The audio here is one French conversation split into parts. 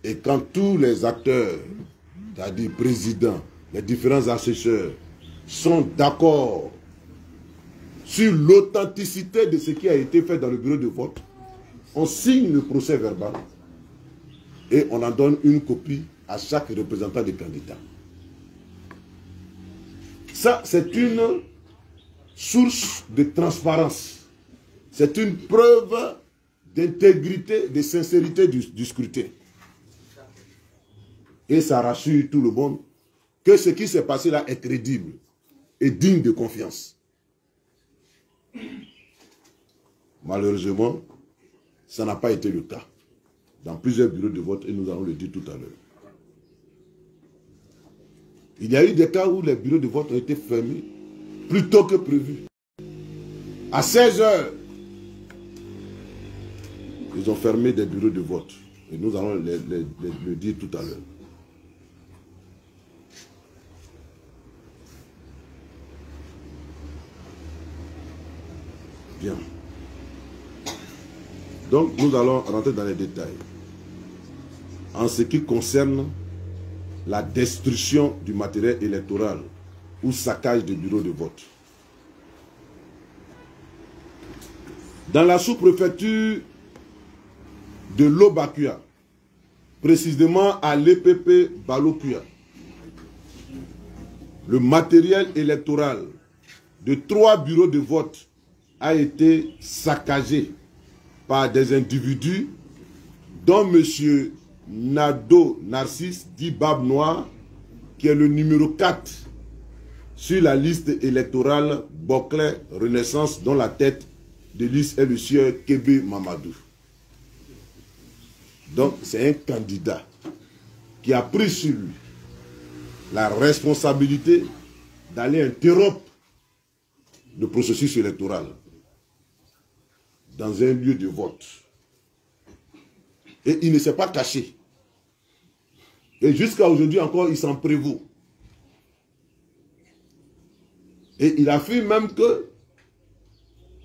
Et quand tous les acteurs, c'est-à-dire présidents, les différents assesseurs, sont d'accord sur l'authenticité de ce qui a été fait dans le bureau de vote, on signe le procès verbal et on en donne une copie à chaque représentant des candidats. Ça, c'est une source de transparence. C'est une preuve d'intégrité, de sincérité du scrutin. Et ça rassure tout le monde que ce qui s'est passé là est crédible et digne de confiance. Malheureusement, ça n'a pas été le cas dans plusieurs bureaux de vote et nous allons le dire tout à l'heure. Il y a eu des cas où les bureaux de vote ont été fermés plus tôt que prévu. À 16 h, ils ont fermé des bureaux de vote. Et nous allons le dire tout à l'heure. Bien. Donc, nous allons rentrer dans les détails. En ce qui concerne la destruction du matériel électoral ou saccage des bureaux de vote. Dans la sous-préfecture de Lobakua, précisément à l'EPP Balokua, le matériel électoral de 3 bureaux de vote a été saccagé par des individus dont M. Nado Narcisse, dit Bab Noir, qui est le numéro 4 sur la liste électorale Boclet Renaissance, dont la tête de liste est le sieur Kébé Mamadou. Donc c'est un candidat qui a pris sur lui la responsabilité d'aller interrompre le processus électoral dans un lieu de vote. Et il ne s'est pas caché. Et jusqu'à aujourd'hui encore, il s'en prévaut. Et il affirme même que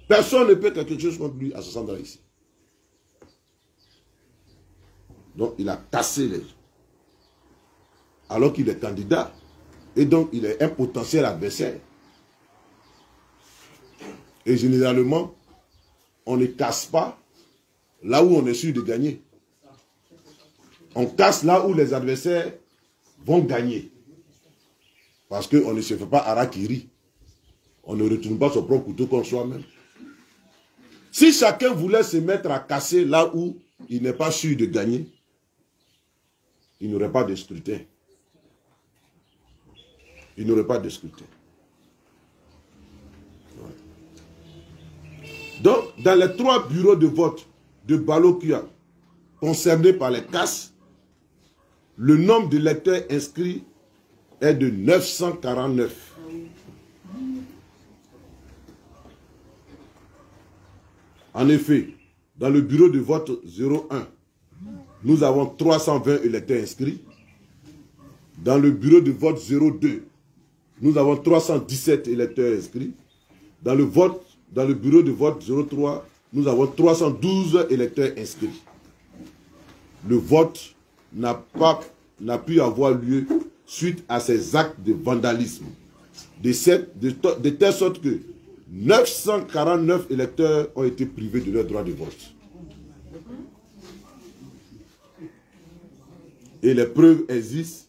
personne ne peut quelque chose contre lui à ce endroit ici. Donc il a cassé les gens. Alors qu'il est candidat. Et donc il est un potentiel adversaire. Et généralement, on ne casse pas là où on est sûr de gagner. On casse là où les adversaires vont gagner. Parce qu'on ne se fait pas harakiri. On ne retourne pas son propre couteau contre soi-même. Si chacun voulait se mettre à casser là où il n'est pas sûr de gagner, il n'y aurait pas de scrutin. Il n'y aurait pas de scrutin. Donc, dans les 3 bureaux de vote de Balokua concernés par les casses, le nombre d'électeurs inscrits est de 949. En effet, dans le bureau de vote 01, nous avons 320 électeurs inscrits. Dans le bureau de vote 02, nous avons 317 électeurs inscrits. Dans le bureau de vote 03, nous avons 312 électeurs inscrits. Le vote n'a pu avoir lieu suite à ces actes de vandalisme. De telle sorte que 949 électeurs ont été privés de leur droit de vote. Et les preuves existent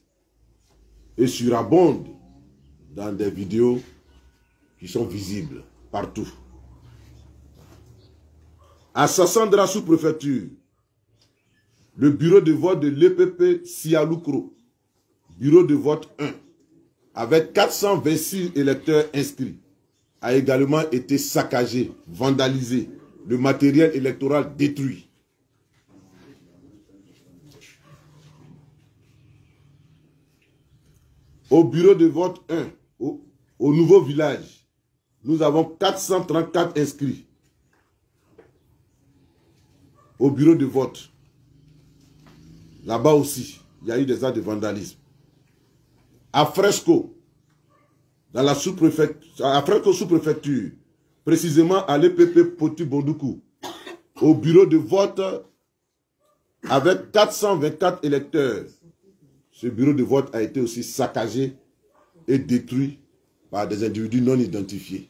et surabondent dans des vidéos qui sont visibles partout. À Sassandra sous-préfecture, le bureau de vote de l'EPP Sialoukro, bureau de vote 1, avec 426 électeurs inscrits, a également été saccagé, vandalisé, le matériel électoral détruit. Au bureau de vote 1, au nouveau village, nous avons 434 inscrits. Au bureau de vote, là-bas aussi, il y a eu des actes de vandalisme. À Fresco, dans la sous-préfecture, à Fresco sous-préfecture, précisément à l'EPP Poti Bondoukou, au bureau de vote avec 424 électeurs. Ce bureau de vote a été aussi saccagé et détruit par des individus non identifiés,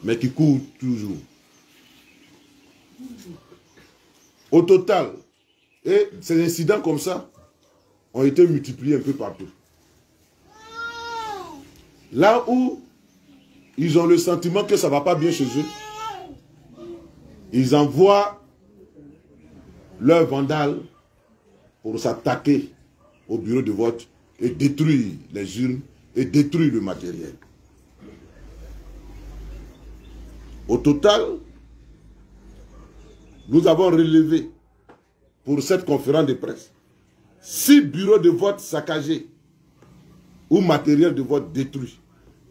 mais qui courent toujours. Au total, et ces incidents comme ça ont été multipliés un peu partout. Là où ils ont le sentiment que ça ne va pas bien chez eux, ils envoient leurs vandales pour s'attaquer au bureau de vote et détruire les urnes et détruire le matériel. Au total, nous avons relevé pour cette conférence de presse 6 bureaux de vote saccagés ou matériel de vote détruit,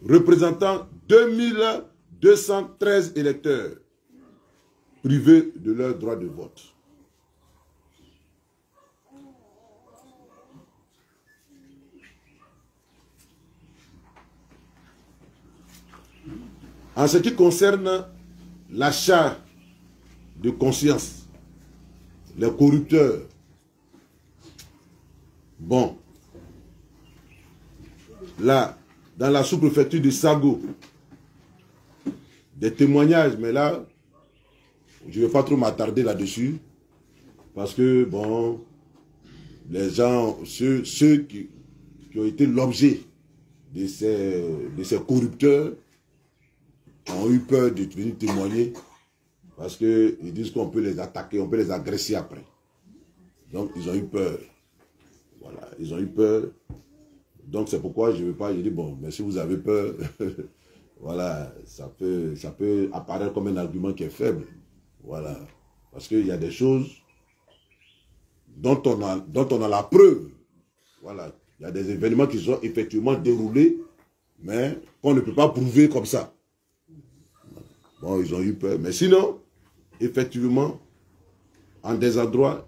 représentant 2213 électeurs privés de leur droit de vote. En ce qui concerne l'achat de conscience, les corrupteurs, bon, là, dans la sous-préfecture de Sago, des témoignages, mais là, je ne vais pas trop m'attarder là-dessus, parce que, bon, les gens, ceux qui ont été l'objet de ces corrupteurs, ont eu peur de venir témoigner parce qu'ils disent qu'on peut les attaquer, on peut les agresser après. Donc, ils ont eu peur. Voilà, ils ont eu peur. Donc, c'est pourquoi je ne veux pas, je dis, bon, mais si vous avez peur, voilà, ça peut apparaître comme un argument qui est faible. Voilà, parce qu'il y a des choses dont on a la preuve. Voilà, il y a des événements qui sont effectivement déroulés, mais qu'on ne peut pas prouver comme ça. Bon, ils ont eu peur. Mais sinon, effectivement, en des endroits,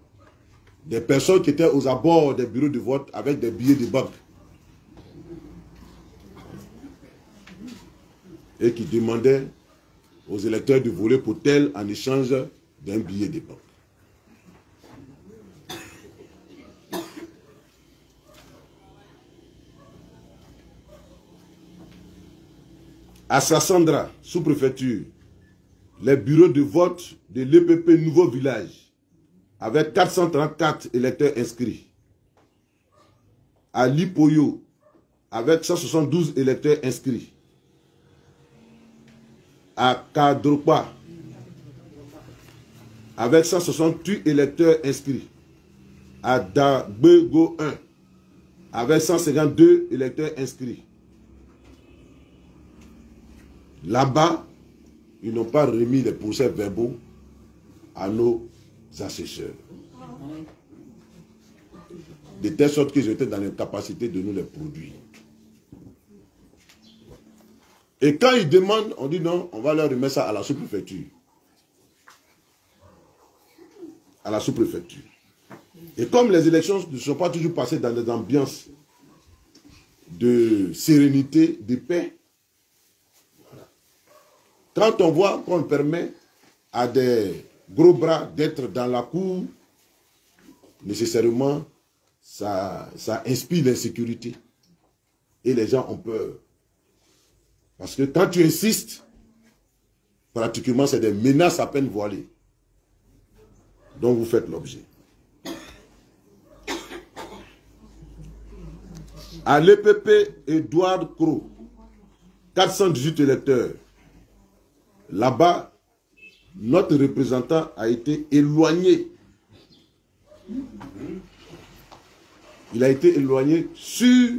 des personnes qui étaient aux abords des bureaux de vote avec des billets de banque et qui demandaient aux électeurs de voler pour tel en échange d'un billet de banque. À Sassandra, sous-préfecture, les bureaux de vote de l'EPP Nouveau Village, avec 434 électeurs inscrits. À Lipoyo, avec 172 électeurs inscrits. À Kadropa, avec 168 électeurs inscrits. À Dagbego 1, avec 152 électeurs inscrits. Là-bas, ils n'ont pas remis les procès-verbaux à nos assesseurs. De telle sorte qu'ils étaient dans l'incapacité de nous les produire. Et quand ils demandent, on dit non, on va leur remettre ça à la sous-préfecture. À la sous-préfecture. Et comme les élections ne sont pas toujours passées dans des ambiances de sérénité, de paix, quand on voit qu'on permet à des gros bras d'être dans la cour, nécessairement, ça inspire l'insécurité. Et les gens ont peur. Parce que quand tu insistes, pratiquement, c'est des menaces à peine voilées dont vous faites l'objet. À l'EPP Édouard Cros, 418 électeurs. Là-bas, notre représentant a été éloigné. Il a été éloigné sur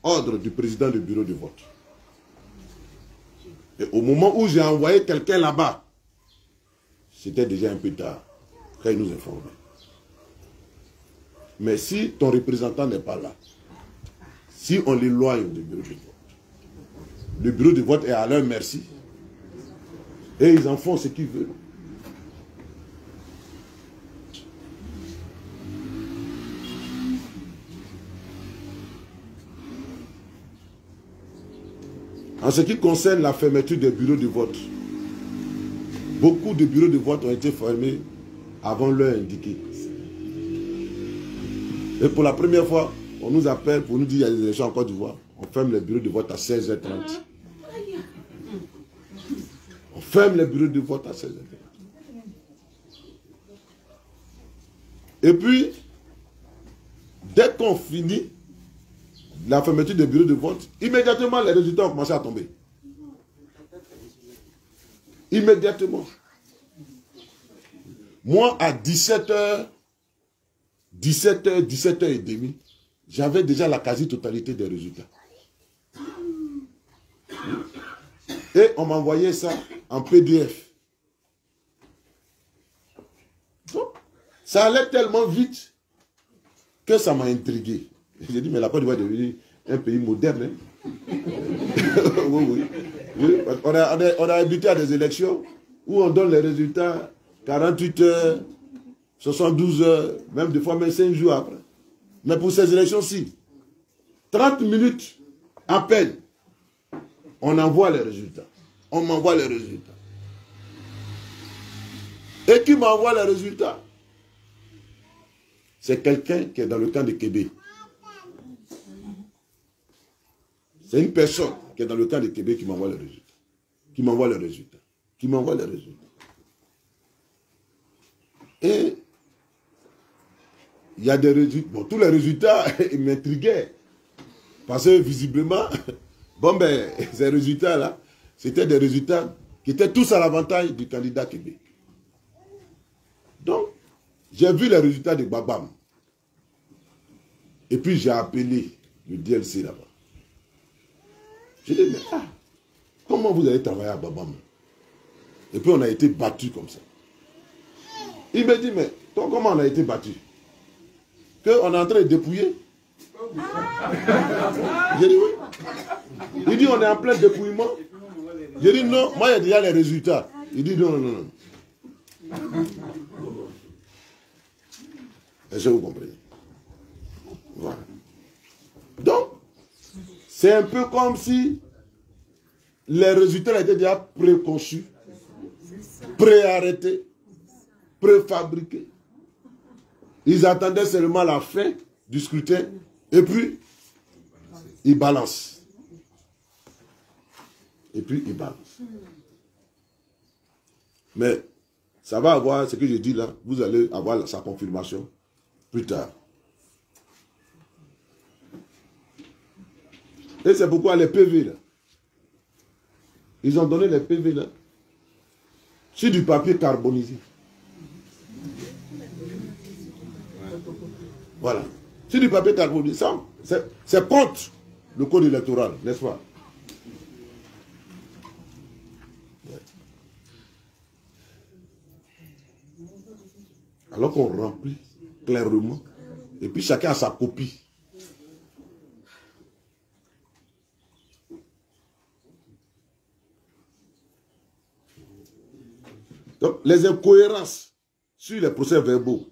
ordre du président du bureau de vote. Et au moment où j'ai envoyé quelqu'un là-bas, c'était déjà un peu tard, quand il nous informait. Mais si ton représentant n'est pas là, si on l'éloigne du bureau de vote, le bureau de vote est à leur merci. Et ils en font ce qu'ils veulent. En ce qui concerne la fermeture des bureaux de vote, beaucoup de bureaux de vote ont été fermés avant l'heure indiquée. Et pour la première fois, on nous appelle pour nous dire qu'il y a des élections en Côte d'Ivoire. On ferme les bureaux de vote à 16h30. On ferme les bureaux de vote à 16h30. Et puis, dès qu'on finit la fermeture des bureaux de vote, immédiatement les résultats ont commencé à tomber. Immédiatement. Moi, à 17h, 17h30, j'avais déjà la quasi-totalité des résultats. Et on m'envoyait ça en PDF. Donc, ça allait tellement vite que ça m'a intrigué. J'ai dit, mais la Côte d'Ivoire est devenue un pays moderne. Hein? Oui. On a habitué à des élections où on donne les résultats 48 heures, 72 heures, même des fois même 5 jours après. Mais pour ces élections-ci, 30 minutes à peine, on envoie les résultats. On m'envoie les résultats. Et qui m'envoie les résultats? C'est quelqu'un qui est dans le camp de Québec. C'est une personne qui est dans le camp de Québec qui m'envoie les résultats. Qui m'envoie les résultats. Qui m'envoie les résultats. Et il y a des résultats. Bon, tous les résultats, ils m'intriguaient. Parce que visiblement, bon ben, ces résultats-là, c'était des résultats qui étaient tous à l'avantage du candidat Québec. Donc, j'ai vu les résultats de Babam. Et puis j'ai appelé le DLC là-bas. J'ai dit, mais comment vous allez travailler à Babam? Et puis on a été battu comme ça. Il me dit, mais toi, comment on a été battu? Qu'on est en train de dépouiller? J'ai dit oui. Il dit, on est en plein dépouillement. J'ai dit non, moi il y a déjà les résultats. Il dit non. Est-ce que vous comprenez? Voilà. Donc, c'est un peu comme si les résultats étaient déjà préconçus, préarrêtés, préfabriqués. Ils attendaient seulement la fin du scrutin et puis ils balancent. Et puis ils balancent. Mais ça va avoir, ce que je dis là, vous allez avoir sa confirmation plus tard. Et c'est pourquoi les PV là, ils ont donné les PV là, sur du papier carbonisé. Voilà. Sur du papier carbonisé, c'est contre le code électoral, n'est-ce pas? Alors qu'on remplit clairement, et puis chacun a sa copie. Donc, les incohérences sur les procès verbaux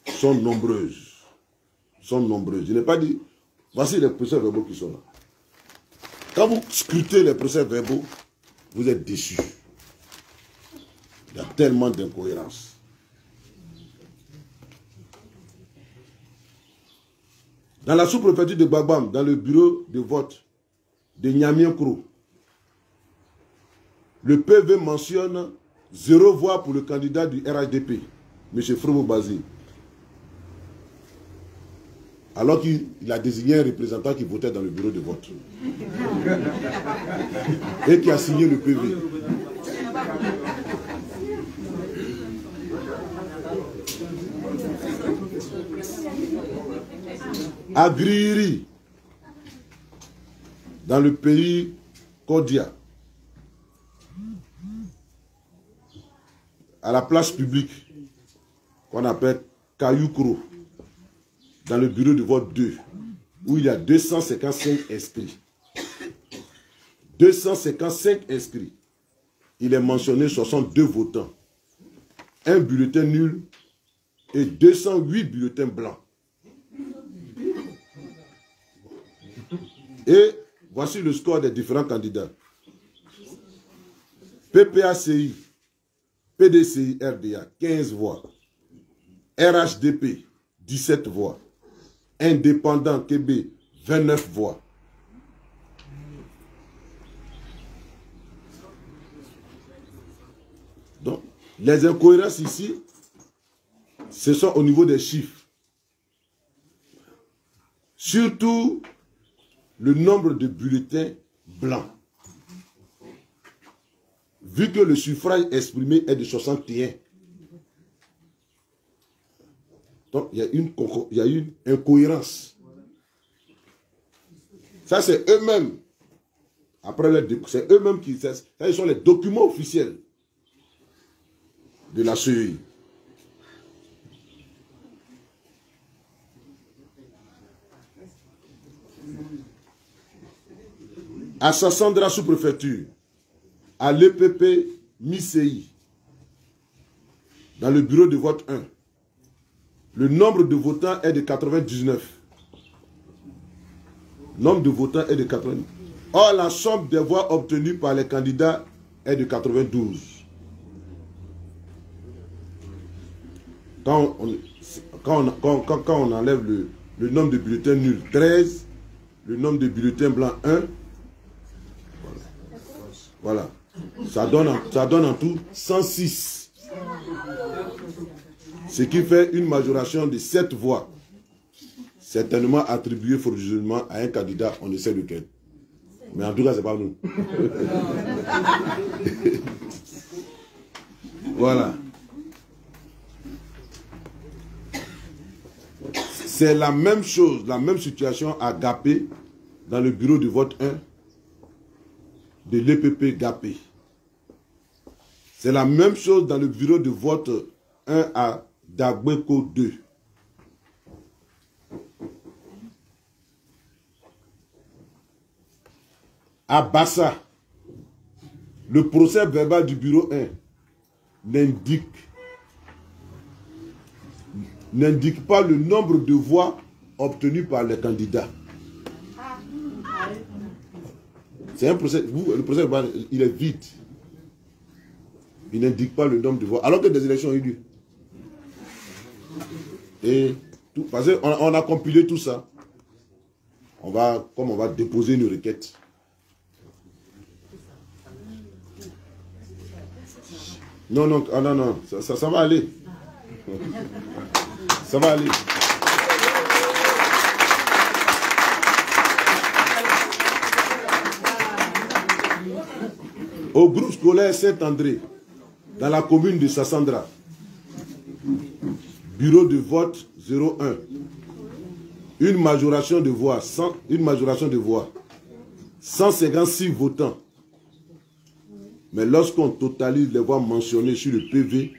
sont nombreuses. Je n'ai pas dit, voici les procès verbaux qui sont là. Quand vous scrutez les procès verbaux, vous êtes déçus. Il y a tellement d'incohérences. Dans la sous-préfecture de Babam, dans le bureau de vote de Niamey-Kro, le PV mentionne 0 voix pour le candidat du RHDP, M. Frobo Bazil. Alors qu'il a désigné un représentant qui votait dans le bureau de vote. Et qui a signé le PV. À Griri, dans le pays Kodia, à la place publique, qu'on appelle Kayoukro, dans le bureau de vote 2, où il y a 255 inscrits. 255 inscrits. Il est mentionné 62 votants, un bulletin nul et 208 bulletins blancs. Et voici le score des différents candidats. PPACI, PDCI RDA, 15 voix. RHDP, 17 voix. Indépendant KB, 29 voix. Donc, les incohérences ici, ce sont au niveau des chiffres. Surtout le nombre de bulletins blancs. Vu que le suffrage exprimé est de 61. Donc, il y a une incohérence. Ça, c'est eux-mêmes. Après, c'est eux-mêmes qui... Ça, ils sont les documents officiels de la CEI. À Sassandra sous-préfecture, à l'EPP MICI, dans le bureau de vote 1, le nombre de votants est de 99. Le nombre de votants est de 99. Or, la somme des voix obtenues par les candidats est de 92. Quand on enlève le nombre de bulletins nuls, 13, le nombre de bulletins blancs, 1, voilà. Ça donne en tout 106. Ce qui fait une majoration de 7 voix. Certainement attribuée frauduleusement à un candidat, on ne sait lequel. Mais en tout cas, ce n'est pas nous. Voilà. C'est la même chose, la même situation à Gapé, dans le bureau de vote 1 de l'EPP Gapé. C'est la même chose dans le bureau de vote 1 à Dagbeko 2. À Bassa, le procès verbal du bureau 1 n'indique pas le nombre de voix obtenues par les candidats. C'est un procès, le procès verbal, il est vide. Il n'indique pas le nombre de voix, alors que des élections ont eu lieu. Et tout, parce qu'on a compilé tout ça. Comme on va déposer une requête. Non, non, ça va aller. Ça va aller. Au groupe scolaire Saint-André, dans la commune de Sassandra, bureau de vote 01, une majoration de voix, 156 votants. Mais lorsqu'on totalise les voix mentionnées sur le PV,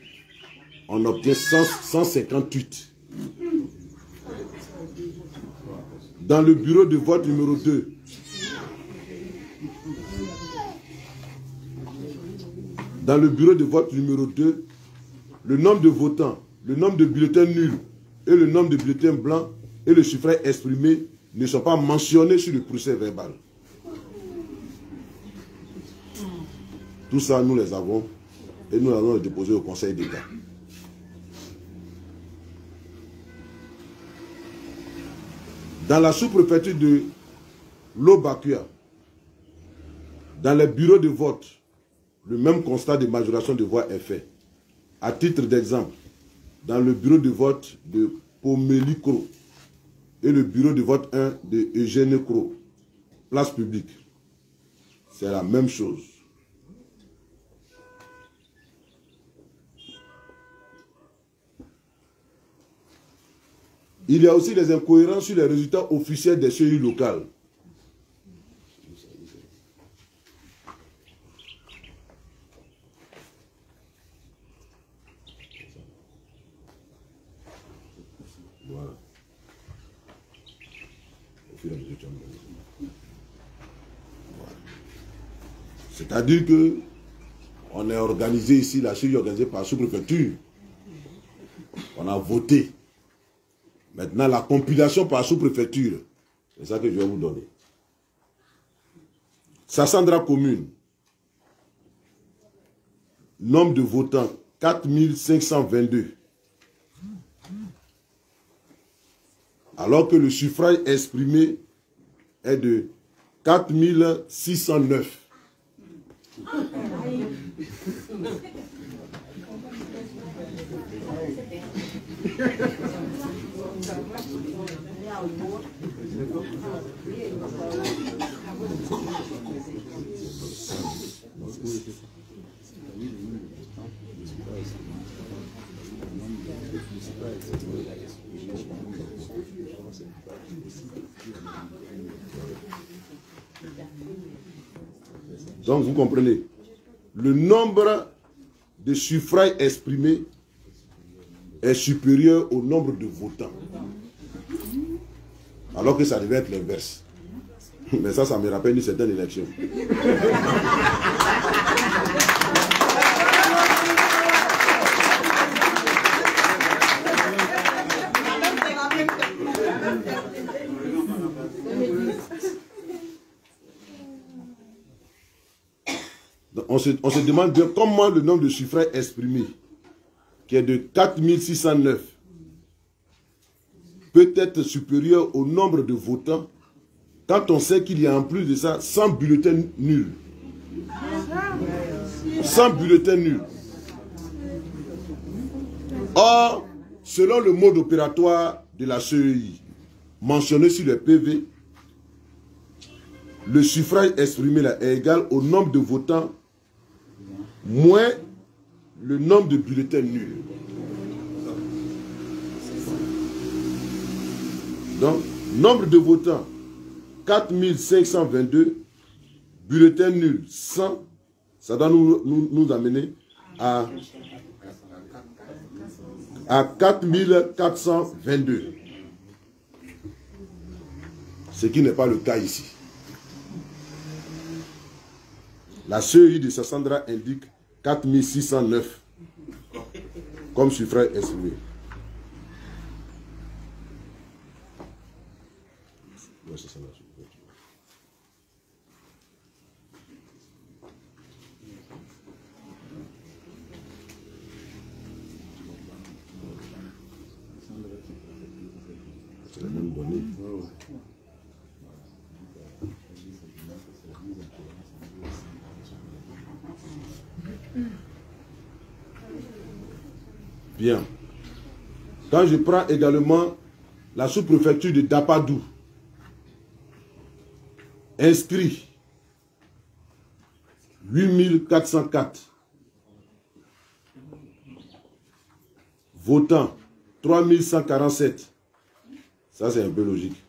on obtient 158. Dans le bureau de vote numéro 2, le nombre de votants, le nombre de bulletins nuls et le nombre de bulletins blancs et le suffrage exprimé ne sont pas mentionnés sur le procès verbal. Tout ça, nous les avons et nous allons les déposer au Conseil d'État. Dans la sous-préfecture de Lobakua, dans les bureaux de vote, le même constat de majoration de voix est fait. À titre d'exemple, dans le bureau de vote de Pomeli Kro et le bureau de vote 1 de Eugène Kro, place publique, c'est la même chose. Il y a aussi des incohérences sur les résultats officiels des CEI locales. Voilà. C'est-à-dire que on est organisé ici, la CEI est organisée par la sous-préfecture. On a voté. Maintenant, la compilation par sous-préfecture, c'est ça que je vais vous donner. Sassandra commune, nombre de votants 4522. Alors que le suffrage exprimé est de 4609. Donc vous comprenez, le nombre de suffrages exprimés est supérieur au nombre de votants. Alors que ça devait être l'inverse. Mais ça me rappelle une certaine élection. On se demande bien comment le nombre de suffrages exprimés, qui est de 4609, peut être supérieur au nombre de votants quand on sait qu'il y a en plus de ça 100 bulletins nuls. 100 bulletins nuls. Or, selon le mode opératoire de la CEI, mentionné sur le PV, le suffrage exprimé là est égal au nombre de votants moins le nombre de bulletins nuls. Donc, nombre de votants 4522, bulletins nuls 100, ça doit nous amener à 4422. Ce qui n'est pas le cas ici. La CEI de Sassandra indique 4609 comme suffrage exprimé. C'est la même donnée. Bien. Quand je prends également la sous-préfecture de Dapadou, inscrit 8404, votant 3147, ça c'est un peu logique.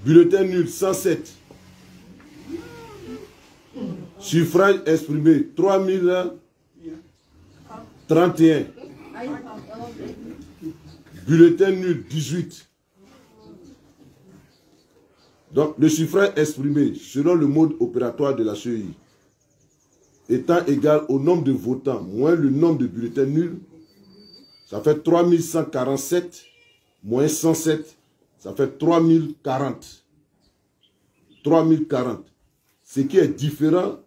Bulletin nul 107, suffrage exprimé 3031, bulletin nul 18. Donc, le suffrage exprimé selon le mode opératoire de la CEI étant égal au nombre de votants moins le nombre de bulletins nuls, ça fait 3147 moins 107, ça fait 3040. 3040. Ce qui est différent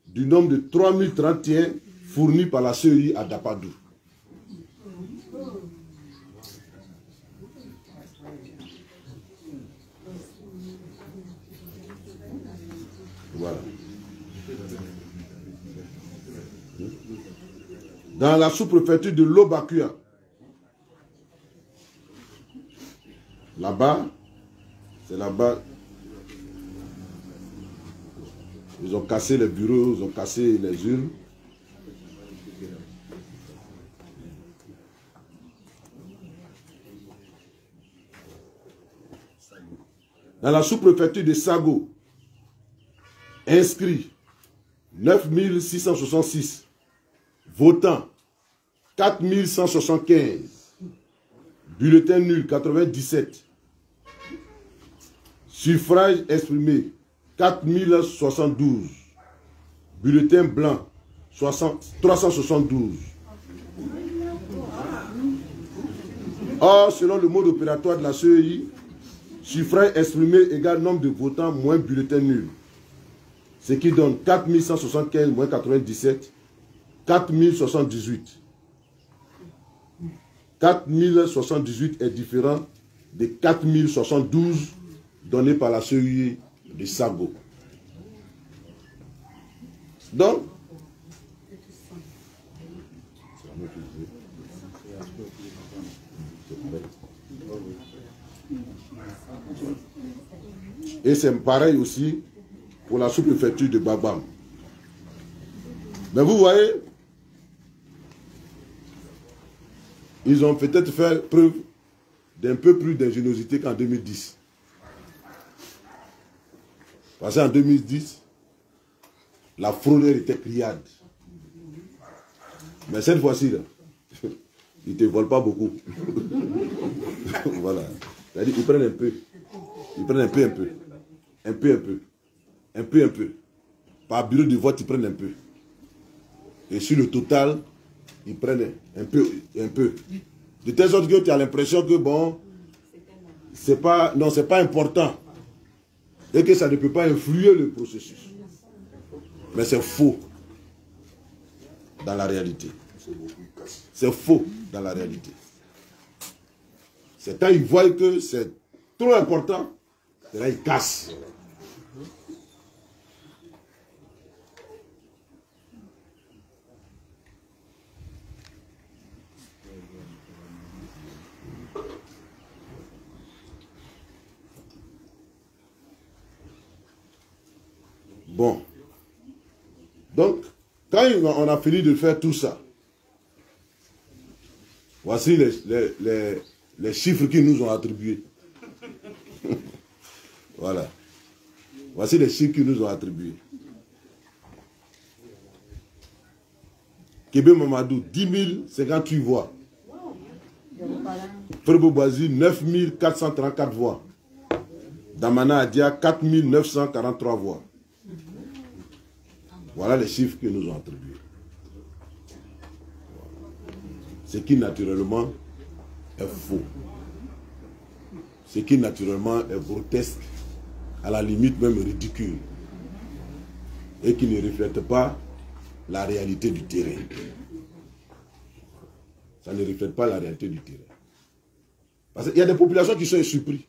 du nombre de 3031 fourni par la CEI à Dapadou. Voilà. Dans la sous-préfecture de Lobakua, là-bas, c'est là-bas, ils ont cassé les bureaux, ils ont cassé les urnes. Dans la sous-préfecture de Sago, inscrits 9666, votants 4175, bulletins nuls 97, suffrage exprimé 4072, bulletins blancs 372. Or, selon le mode opératoire de la CEI, suffrage exprimé égale nombre de votants moins bulletins nuls. Ce qui donne 4175 moins 97, 4078. 4078 est différent des 4072 donnés par la CEI de Sabo. Donc, et c'est pareil aussi pour la sous-préfecture de Babam. Mais vous voyez, ils ont peut-être fait preuve d'un peu plus d'ingéniosité qu'en 2010. Parce qu'en 2010, la fraude était criade. Mais cette fois-ci, ils ne te volent pas beaucoup. Voilà. C'est-à-dire qu'ils prennent un peu. Ils prennent un peu. Un peu. Par bureau de vote, ils prennent un peu. Et sur le total, ils prennent un peu. De telle sorte que tu as l'impression que bon, c'est pas important. Et que ça ne peut pas influer le processus. Mais c'est faux dans la réalité. C'est faux dans la réalité. C'est quand ils voient que c'est trop important, et là ils cassent. Bon. Donc, quand on a fini de faire tout ça, voici les chiffres qu'ils nous ont attribués. Voilà. Voici les chiffres qu'ils nous ont attribués. Kébé Mamadou, 10 058 voix. Frebo Boisi, 9 434 voix. Damana Adia, 4 943 voix. Voilà les chiffres qu'ils nous ont attribués. Ce qui naturellement est faux. Ce qui naturellement est grotesque, à la limite même ridicule. Et qui ne reflète pas la réalité du terrain. Ça ne reflète pas la réalité du terrain. Parce qu'il y a des populations qui sont surprises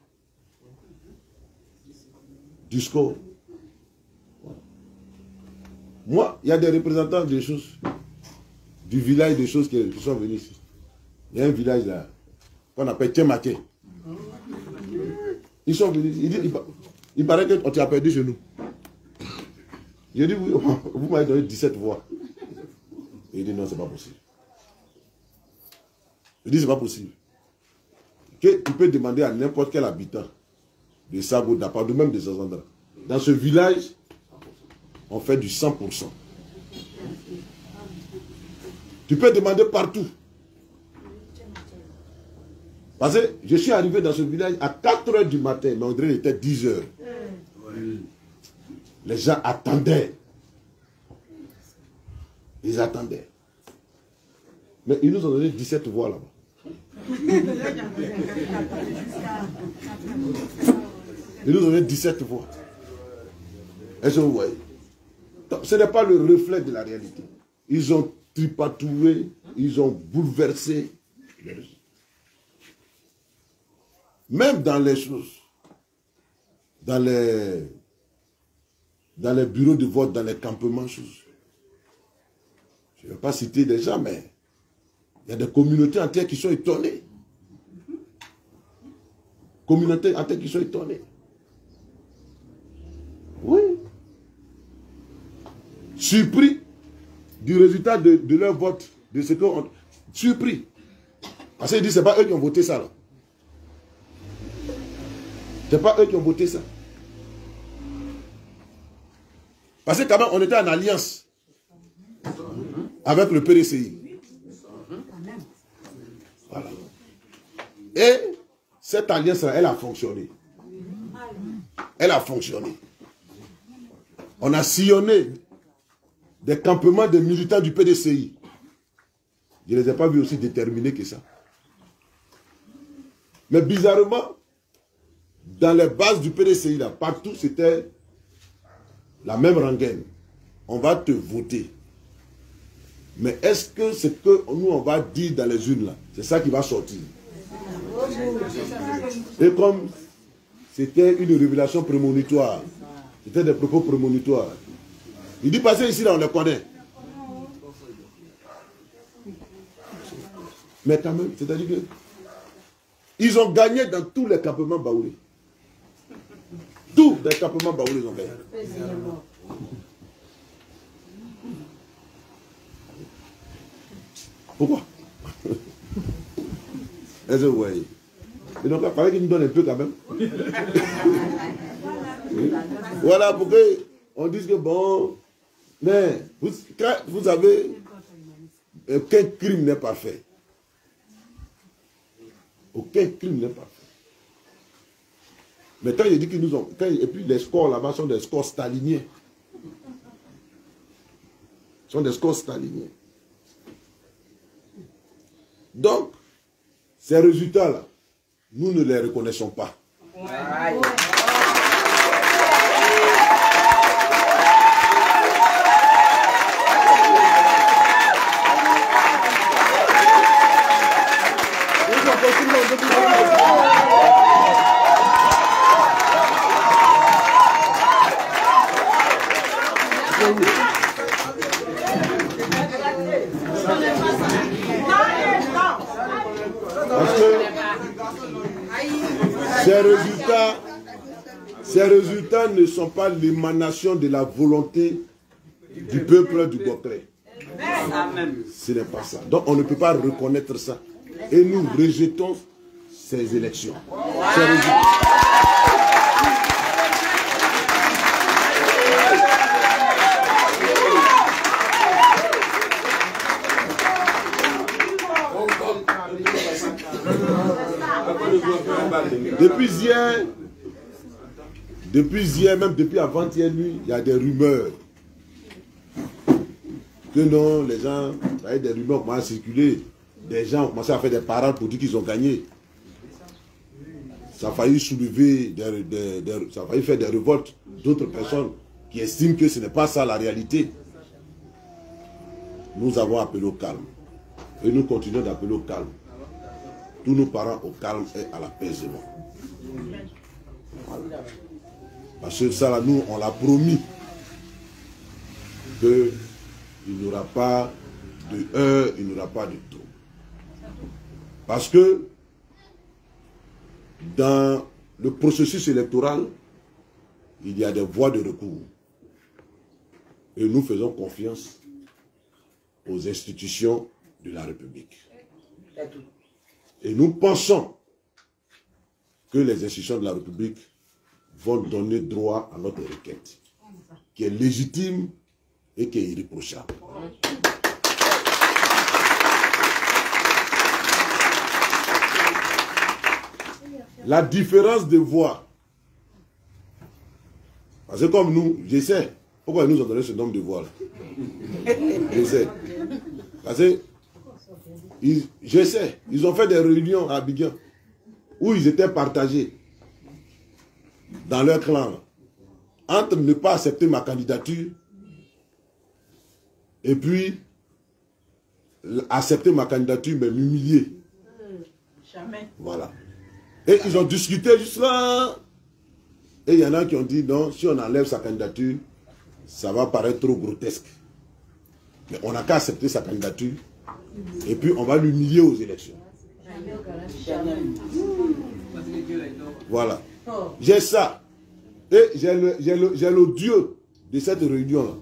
du score. Moi, il y a des représentants des choses, du village des choses qui sont venus ici. Il y a un village là, qu'on appelle Tchemaké. Ils sont venus, il paraît qu'on t'a perdu chez nous. J'ai dit, vous m'avez donné 17 voix. Il dit, non, c'est pas possible. Il dit, c'est pas possible. Que tu peux demander à n'importe quel habitant de Sabo, d'Appa, de même de Zazandra. Dans ce village, on fait du 100%. Tu peux demander partout. Parce que je suis arrivé dans ce village à 4 h du matin, mais on dirait qu'il était 10 h. Les gens attendaient. Ils attendaient. Mais ils nous ont donné 17 voix là-bas. Ils nous ont donné 17 voix. Est-ce que vous voyez? Donc, ce n'est pas le reflet de la réalité. Ils ont tripatoué, ils ont bouleversé. Même dans les choses, dans les bureaux de vote, dans les campements, choses. Je ne vais pas citer des gens, mais il y a des communautés entières qui sont étonnées. Communautés entières qui sont étonnées. Oui. Surpris du résultat de leur vote, de ce qu'on... Surpris. Parce qu'ils disent, c'est pas eux qui ont voté ça, là. C'est pas eux qui ont voté ça. Parce que quand même, on était en alliance avec le PDCI. Voilà. Et cette alliance-là, elle a fonctionné. Elle a fonctionné. On a sillonné des campements de militants du PDCI. Je ne les ai pas vus aussi déterminés que ça. Mais bizarrement, dans les bases du PDCI, là, partout, c'était la même rengaine. On va te voter. Mais est-ce que ce que nous on va dire dans les urnes là, c'est ça qui va sortir? Et comme c'était une révélation prémonitoire, c'était des propos prémonitoires. Il dit passer ici là, on les connaît. Mais quand même, c'est-à-dire que ils ont gagné dans tous les campements baoulés. Tous les campements baoulés ils ont gagné. Pourquoi? Est-ce que vous voyez? Et donc, il fallait qu'il nous donne un peu quand même. Voilà pourquoi on dit que bon, mais vous savez, aucun crime n'est parfait. Aucun crime n'est parfait. Mais quand il dit qu'ils nous ont... et puis les scores là-bas sont des scores staliniens. Sont des scores staliniens. Donc, ces résultats-là, nous ne les reconnaissons pas. Parce que ces résultats ne sont pas l'émanation de la volonté du peuple du Boklé. Ce n'est pas ça. Donc on ne peut pas reconnaître ça. Et nous rejetons ces élections. Ces résultats. Depuis hier, même depuis avant-hier nuit, il y a des rumeurs. Que non, les gens, des rumeurs commencent à circuler. Des gens ont commencé à faire des parades pour dire qu'ils ont gagné. Ça a failli soulever, ça a failli faire des révoltes d'autres personnes qui estiment que ce n'est pas ça la réalité. Nous avons appelé au calme. Et nous continuons d'appeler au calme. Tous nos parents au calme et à l'apaisement. Voilà. Parce que ça, là, nous, on l'a promis qu'il n'y aura pas de heure, il n'y aura pas de trouble. Parce que dans le processus électoral, il y a des voies de recours. Et nous faisons confiance aux institutions de la République. Et nous pensons que les institutions de la République vont donner droit à notre requête, qui est légitime et qui est irréprochable. La différence de voix, parce que comme nous, j'essaie, pourquoi ils nous ont donné ce nombre de voix là? J'essaie. Parce que j'essaie, ils ont fait des réunions à Abidjan où ils étaient partagés dans leur clan entre ne pas accepter ma candidature et puis accepter ma candidature mais m'humilier. Jamais. Voilà. Et ils ont discuté juste là. Et il y en a qui ont dit non, si on enlève sa candidature, ça va paraître trop grotesque. Mais on n'a qu'à accepter sa candidature et puis on va l'humilier aux élections. Voilà. J'ai ça. Et j'ai l'audio de cette réunion-là.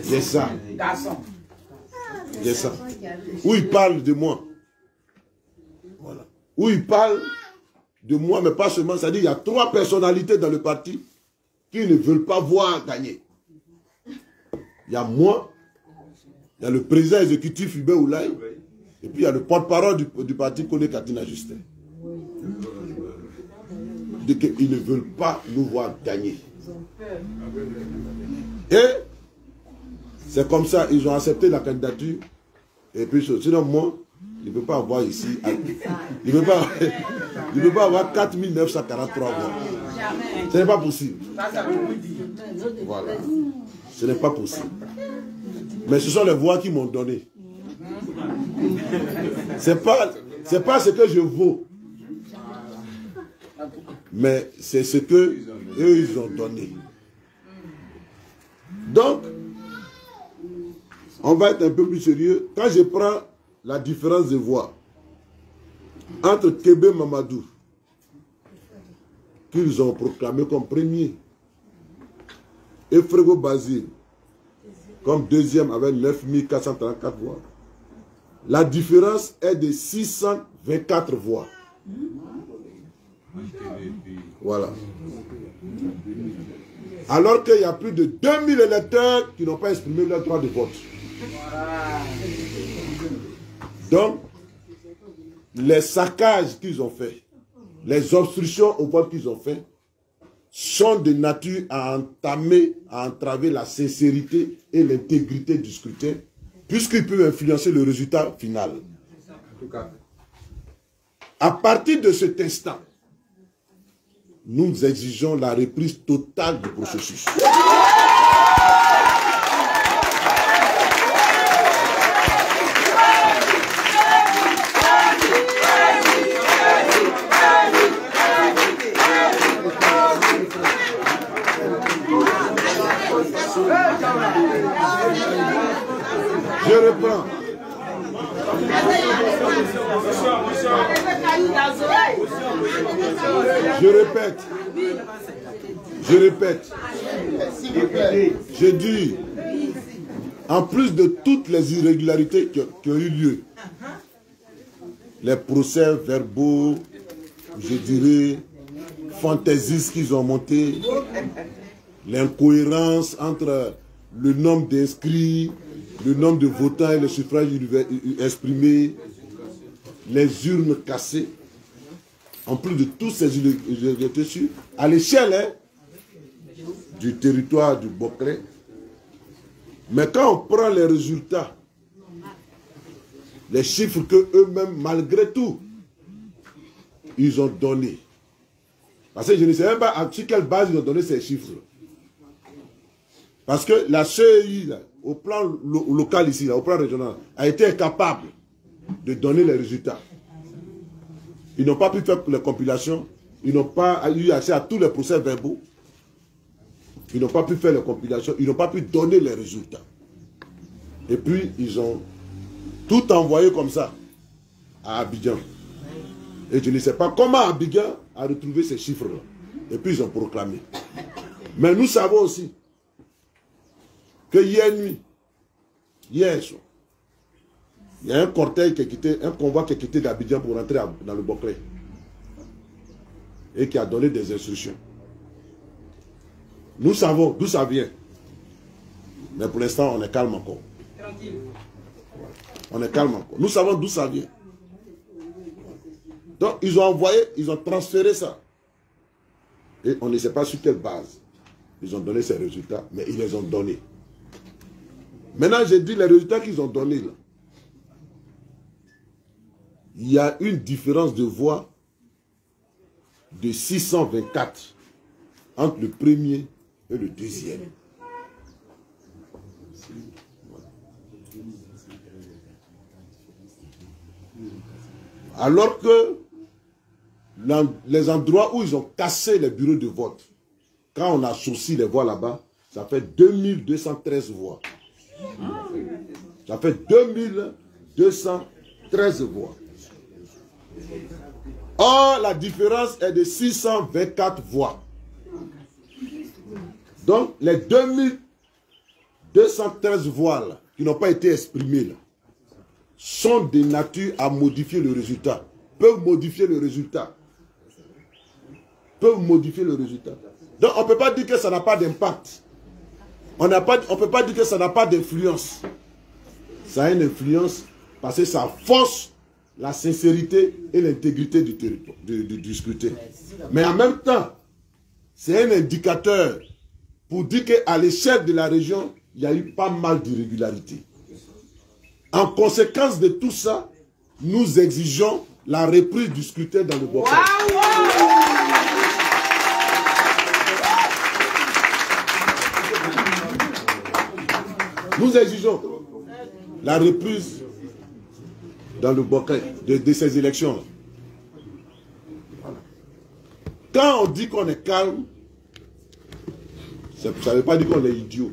J'ai ça. J'ai ça. Où il parle de moi. Voilà. Où il parle de moi, mais pas seulement. C'est-à-dire qu'il y a 3 personnalités dans le parti qui ne veulent pas voir gagner. Il y a moi, il y a le président exécutif Hubert Oulaye, et puis il y a le porte-parole du parti Kone Katina Justin. Ils ne veulent pas nous voir gagner. Et c'est comme ça, ils ont accepté la candidature. Et puis, sinon moi, il ne peut pas avoir ici, il ne peut pas avoir 4943 voix. Ce n'est pas possible. Voilà. Ce n'est pas possible. Mais ce sont les voix qui m'ont donné. C'est pas ce que je vaux. Mais c'est ce que eux ils ont donné. Donc, on va être un peu plus sérieux. Quand je prends la différence de voix entre Kébé Mamadou, qu'ils ont proclamé comme premier, et Frégo Basile, comme deuxième avec 9434 voix, la différence est de 624 voix. Voilà. Alors qu'il y a plus de 2000 électeurs qui n'ont pas exprimé leur droit de vote. Donc, les saccages qu'ils ont fait, les obstructions au vote qu'ils ont fait, sont de nature à entraver la sincérité et l'intégrité du scrutin, puisqu'ils peuvent influencer le résultat final. À partir de cet instant, nous exigeons la reprise totale du processus. Je reprends. Je répète. Je dis, en plus de toutes les irrégularités qui ont eu lieu, les procès verbaux, je dirais, fantaisistes qu'ils ont montés, l'incohérence entre le nombre d'inscrits, le nombre de votants et le suffrage exprimé, les urnes cassées, en plus de tous ces irrégularités à l'échelle du territoire du Boclé. Mais quand on prend les résultats, les chiffres que eux-mêmes, malgré tout, ils ont donné. Parce que je ne sais même pas sur quelle base ils ont donné ces chiffres. Parce que la CEI, là, au plan local ici, là, au plan régional, a été incapable de donner les résultats. Ils n'ont pas pu faire les compilations, ils n'ont pas eu accès à tous les procès verbaux, ils n'ont pas pu faire les compilations, ils n'ont pas pu donner les résultats. Et puis, ils ont tout envoyé comme ça à Abidjan. Et je ne sais pas comment Abidjan a retrouvé ces chiffres-là. Et puis, ils ont proclamé. Mais nous savons aussi que hier nuit, hier soir, il y a un cortège qui a quitté, un convoi qui a quitté d'Abidjan pour rentrer dans le Boclé. Et qui a donné des instructions. Nous savons d'où ça vient. Mais pour l'instant, on est calme encore. Tranquille. On est calme encore. Nous savons d'où ça vient. Donc, ils ont envoyé, ils ont transféré ça. Et on ne sait pas sur quelle base. Ils ont donné ces résultats, mais ils les ont donnés. Maintenant, j'ai dit les résultats qu'ils ont donnés là. Il y a une différence de voix de 624 entre le premier et le deuxième. Alors que les endroits où ils ont cassé les bureaux de vote, quand on associe les voix là-bas, ça fait 2213 voix. Ça fait 2213 voix. Or, la différence est de 624 voix. Donc, les 2213 voix là, qui n'ont pas été exprimées là, sont de nature à modifier le résultat. Peuvent modifier le résultat. Peuvent modifier le résultat. Donc, on ne peut pas dire que ça n'a pas d'impact. On ne peut pas dire que ça n'a pas d'influence. Ça a une influence parce que ça force la sincérité et l'intégrité du territoire, du scrutin. Mais en même temps, c'est un indicateur pour dire qu'à l'échelle de la région, il y a eu pas mal d'irrégularités. En conséquence de tout ça, nous exigeons la reprise du scrutin dans le Boclé. Nous exigeons la reprise dans le Bokré de ces élections. Quand on dit qu'on est calme, ça ne veut pas dire qu'on est idiot.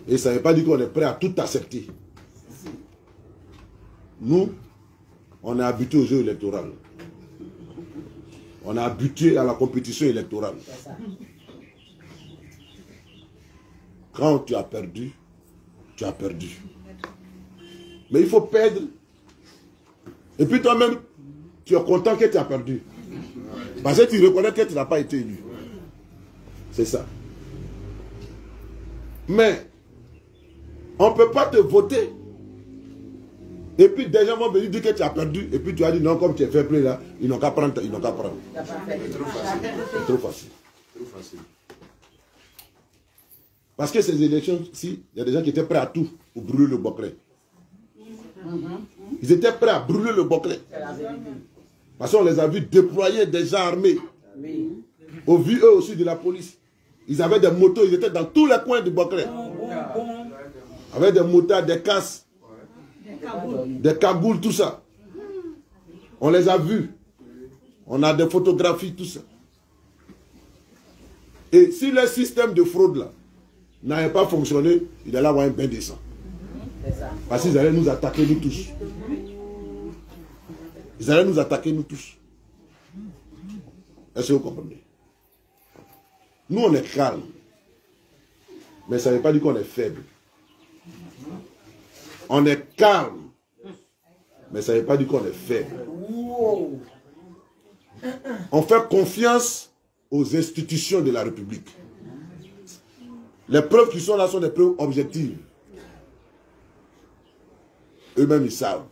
Et ça ne veut pas dire qu'on est prêt à tout accepter. Nous, on est habitués au jeu électoral. On est habitués à la compétition électorale. Quand tu as perdu, tu as perdu. Mais il faut perdre. Et puis toi-même, tu es content que tu as perdu. Parce que tu reconnais que tu n'as pas été élu. C'est ça. Mais, on ne peut pas te voter. Et puis des gens vont venir dire que tu as perdu. Et puis tu as dit non, comme tu es fait play là, ils n'ont qu'à prendre. Ils n'ont qu'à prendre. C'est trop facile. C'est trop facile. Trop facile. Parce que ces élections-ci, il y a des gens qui étaient prêts à tout pour brûler le Bokré. Ils étaient prêts à brûler le Bokré. Parce qu'on les a vus déployer des gens armés. Au vu eux aussi de la police. Ils avaient des motos, ils étaient dans tous les coins du Bokré. Avec des motards, des casses, des cagoules, tout ça. On les a vus. On a des photographies, tout ça. Et si le système de fraude là n'avait pas fonctionné, il allait avoir un bain de sang. Parce qu'ils allaient nous attaquer nous tous. Ils allaient nous attaquer nous tous. Est-ce que vous comprenez? Nous on est calme. Mais ça ne veut pas dire qu'on est faible. On est calme. Mais ça ne veut pas dire qu'on est faible. On fait confiance aux institutions de la République. Les preuves qui sont là sont des preuves objectives. Eux-mêmes, ils savent.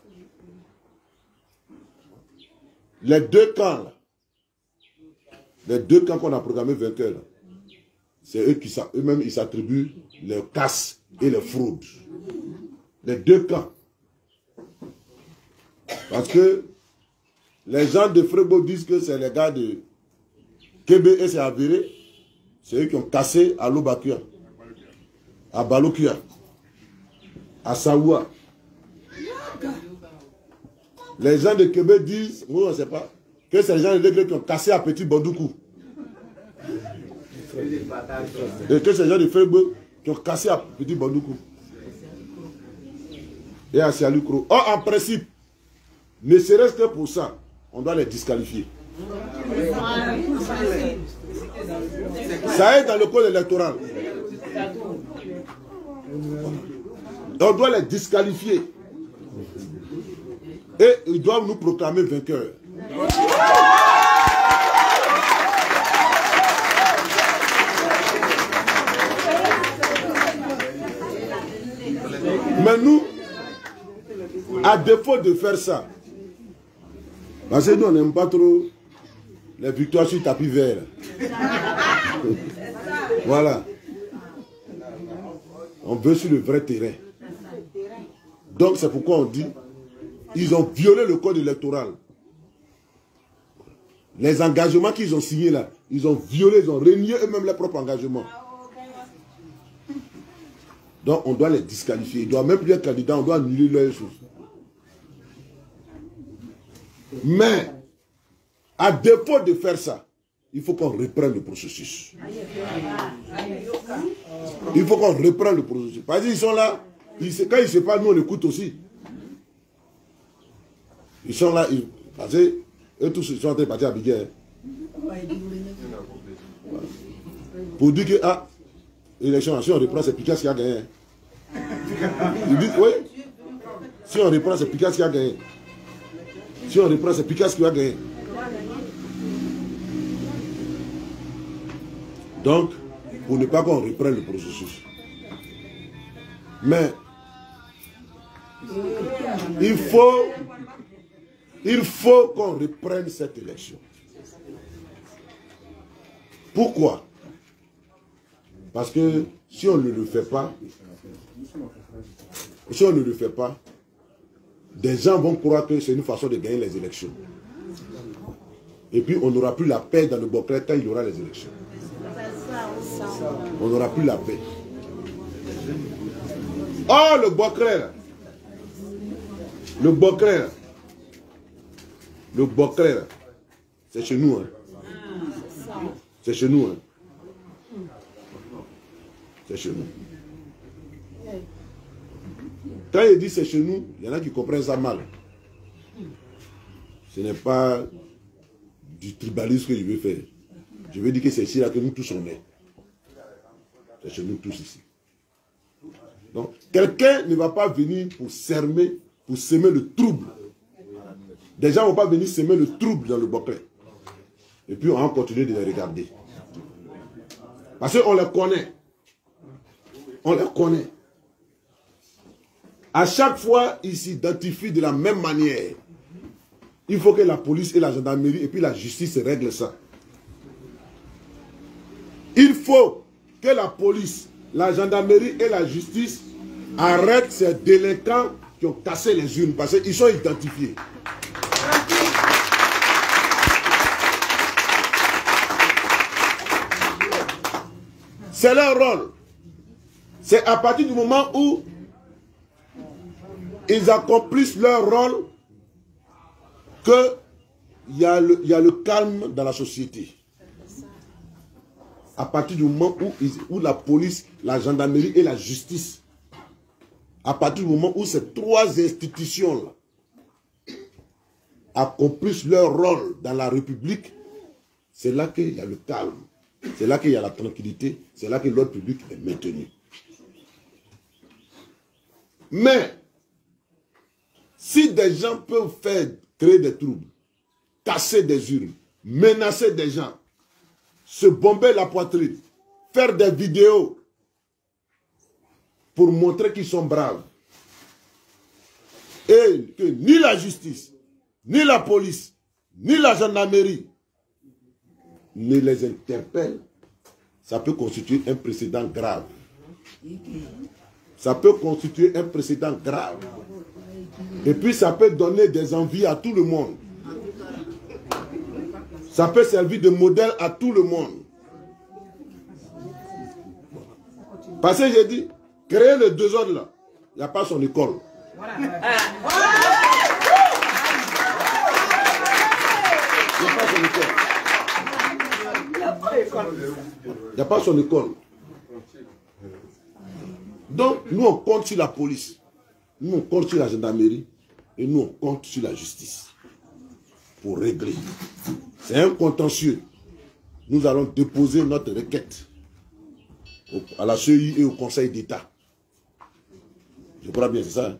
Les deux camps, là, les deux camps qu'on a programmés vainqueurs, c'est eux qui savent. Eux-mêmes, ils s'attribuent les casses et les fraudes. Les deux camps. Parce que les gens de Frebo disent que c'est les gars de Kébé et c'est avéré. C'est eux qui ont cassé à Lobakia, à Balokia, à Saoua. Les gens de Québec disent, nous on ne sait pas, que c'est les gens de l'Église qui ont cassé à Petit Bandoukou. Et que c'est les gens de Frebo qui ont cassé à Petit Bandoukou. Et à Sialoukro. Or, en principe, ne serait-ce que pour ça, on doit les disqualifier. Ça est dans le code électoral. On doit les disqualifier. Et ils doivent nous proclamer vainqueurs. Mais nous, à défaut de faire ça, parce que nous on n'aime pas trop les victoires sur tapis vert. Voilà. On veut sur le vrai terrain. Donc c'est pourquoi on dit, ils ont violé le code électoral. Les engagements qu'ils ont signés là, ils ont violé, ils ont renié eux-mêmes leurs propres engagements. Donc on doit les disqualifier. Ils ne doivent même plus être candidats, on doit annuler leurs choses. Mais, à défaut de faire ça, il faut qu'on reprenne le processus. Il faut qu'on reprenne le processus. Parce qu'ils sont là, quand ils ne se parlent, nous on écoute aussi. Ils sont là, parce que eux tous ils sont en train de partir à Biguerre. Pour dire que, ah, l'élection, si on reprend, c'est Picasso qui a gagné. Ils disent, oui, si on reprend, c'est Picasso qui a gagné. Si on reprend, c'est Picasso qui va gagner. Donc, pour ne pas qu'on reprenne le processus. Mais, il faut qu'on reprenne cette élection. Pourquoi? Parce que si on ne le fait pas, des gens vont croire que c'est une façon de gagner les élections. Et puis on n'aura plus la paix dans le Bokré quand il y aura les élections. On n'aura plus la paix. Oh, le Bocré, là. Le Bocré, là. Le Bocré, là. C'est chez nous, hein. C'est chez nous, hein. C'est chez nous. Quand il dit c'est chez nous, il y en a qui comprennent ça mal. Ce n'est pas du tribalisme que je veux faire. Je veux dire que c'est ici là que nous tous on est. C'est chez nous tous ici. Donc, quelqu'un ne va pas venir pour semer le trouble. Des gens ne vont pas venir semer le trouble dans le Bocré. Et puis on va continuer de les regarder. Parce qu'on les connaît. On les connaît. À chaque fois, ils s'identifient de la même manière. Il faut que la police et la gendarmerie et puis la justice règlent ça. Il faut que la police, la gendarmerie et la justice arrêtent ces délinquants qui ont cassé les urnes parce qu'ils sont identifiés. C'est leur rôle. C'est à partir du moment où ils accomplissent leur rôle qu'il y a le calme dans la société. À partir du moment où la police, la gendarmerie et la justice, à partir du moment où ces trois institutions-là accomplissent leur rôle dans la République, c'est là qu'il y a le calme, c'est là qu'il y a la tranquillité, c'est là que l'ordre public est maintenu. Mais, si des gens peuvent créer des troubles, casser des urnes, menacer des gens, se bomber la poitrine, faire des vidéos pour montrer qu'ils sont braves, et que ni la justice, ni la police, ni la gendarmerie ne les interpellent, ça peut constituer un précédent grave. Ça peut constituer un précédent grave. Et puis ça peut donner des envies à tout le monde. Ça peut servir de modèle à tout le monde. Parce que j'ai dit, créer le désordre là, il n'y a pas son école. Il n'y a pas son école. Il n'y a pas son école. Donc, nous on compte sur la police. Nous on compte sur la gendarmerie. Et nous on compte sur la justice. Pour régler. C'est un contentieux. Nous allons déposer notre requête à la CEI et au Conseil d'État. Je crois bien, c'est ça. Hein?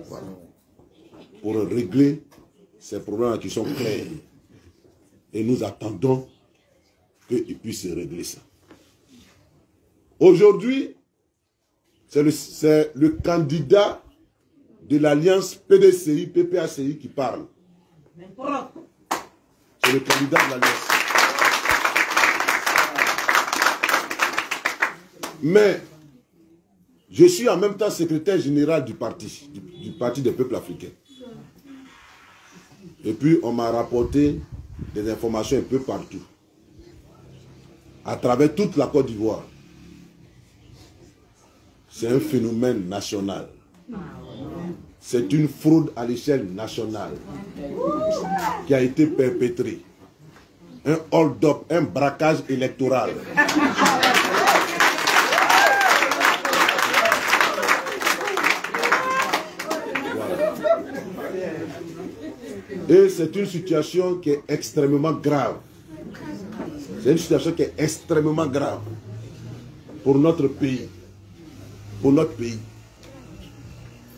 Voilà. Pour régler ces problèmes qui sont clairs. Et nous attendons qu'ils puissent régler ça. Aujourd'hui, c'est le candidat de l'alliance PDCI-PPACI qui parle. C'est le candidat de l'alliance. Mais je suis en même temps secrétaire général du parti des peuples africains. Et puis on m'a rapporté des informations un peu partout. À travers toute la Côte d'Ivoire. C'est un phénomène national. C'est une fraude à l'échelle nationale qui a été perpétrée. Un hold-up, un braquage électoral. Voilà. Et c'est une situation qui est extrêmement grave. C'est une situation qui est extrêmement grave pour notre pays. Pour notre pays.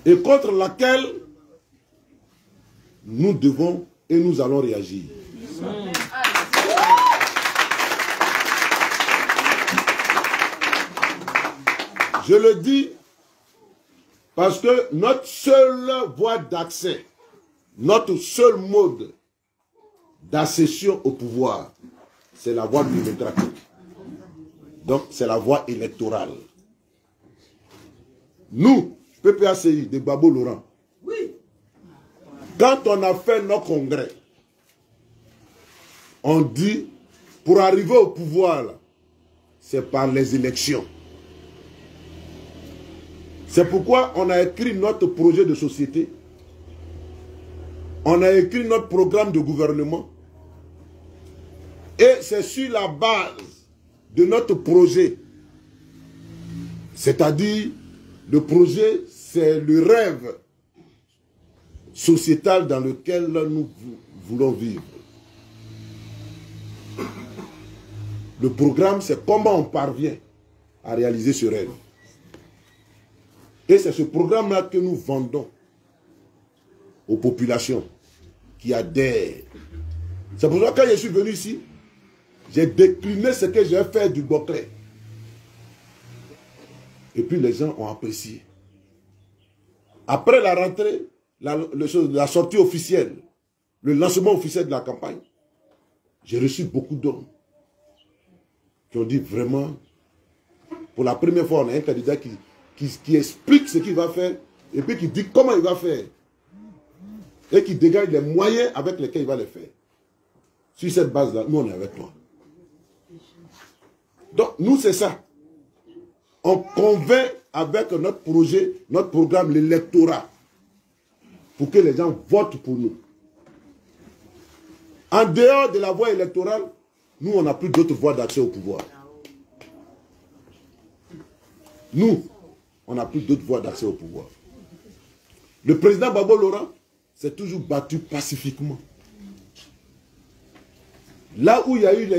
Et contre laquelle nous devons et nous allons réagir. Je le dis parce que notre seule voie d'accès, notre seul mode d'accession au pouvoir, c'est la voie démocratique. Donc c'est la voie électorale. Nous, PPACI de Babo Laurent, oui. Quand on a fait nos congrès, on dit, pour arriver au pouvoir, c'est par les élections. C'est pourquoi on a écrit notre projet de société. On a écrit notre programme de gouvernement. Et c'est sur la base de notre projet. C'est-à-dire, le projet, c'est le rêve sociétal dans lequel nous voulons vivre. Le programme, c'est comment on parvient à réaliser ce rêve. Et c'est ce programme-là que nous vendons aux populations qui adhèrent. C'est pour ça que quand je suis venu ici, j'ai décliné ce que j'ai fait du Boclé. Et puis les gens ont apprécié. Après la rentrée, la sortie officielle, le lancement officiel de la campagne, j'ai reçu beaucoup d'hommes qui ont dit vraiment, pour la première fois, on a un candidat qui explique ce qu'il va faire et puis qui dit comment il va faire. Et qui dégage les moyens avec lesquels il va les faire. Sur cette base-là, nous, on est avec toi. Donc, nous, c'est ça. On convainc avec notre projet, notre programme, l'électorat, pour que les gens votent pour nous. En dehors de la voie électorale, nous, on n'a plus d'autres voies d'accès au pouvoir. Nous, on n'a plus d'autres voies d'accès au pouvoir. Le président Gbagbo Laurent s'est toujours battu pacifiquement. Là où il y a eu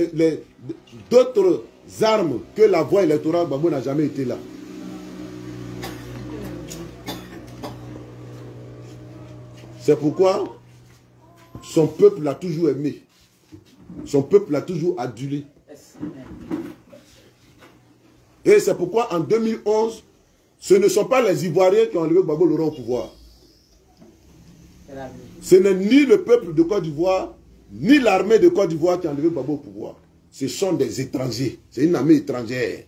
d'autres armes que la voie électorale, Gbagbo n'a jamais été là. C'est pourquoi son peuple l'a toujours aimé. Son peuple l'a toujours adulé. Et c'est pourquoi en 2011, ce ne sont pas les Ivoiriens qui ont enlevé Gbagbo Laurent au pouvoir. Ce n'est ni le peuple de Côte d'Ivoire, ni l'armée de Côte d'Ivoire qui a enlevé Gbagbo au pouvoir. Ce sont des étrangers. C'est une armée étrangère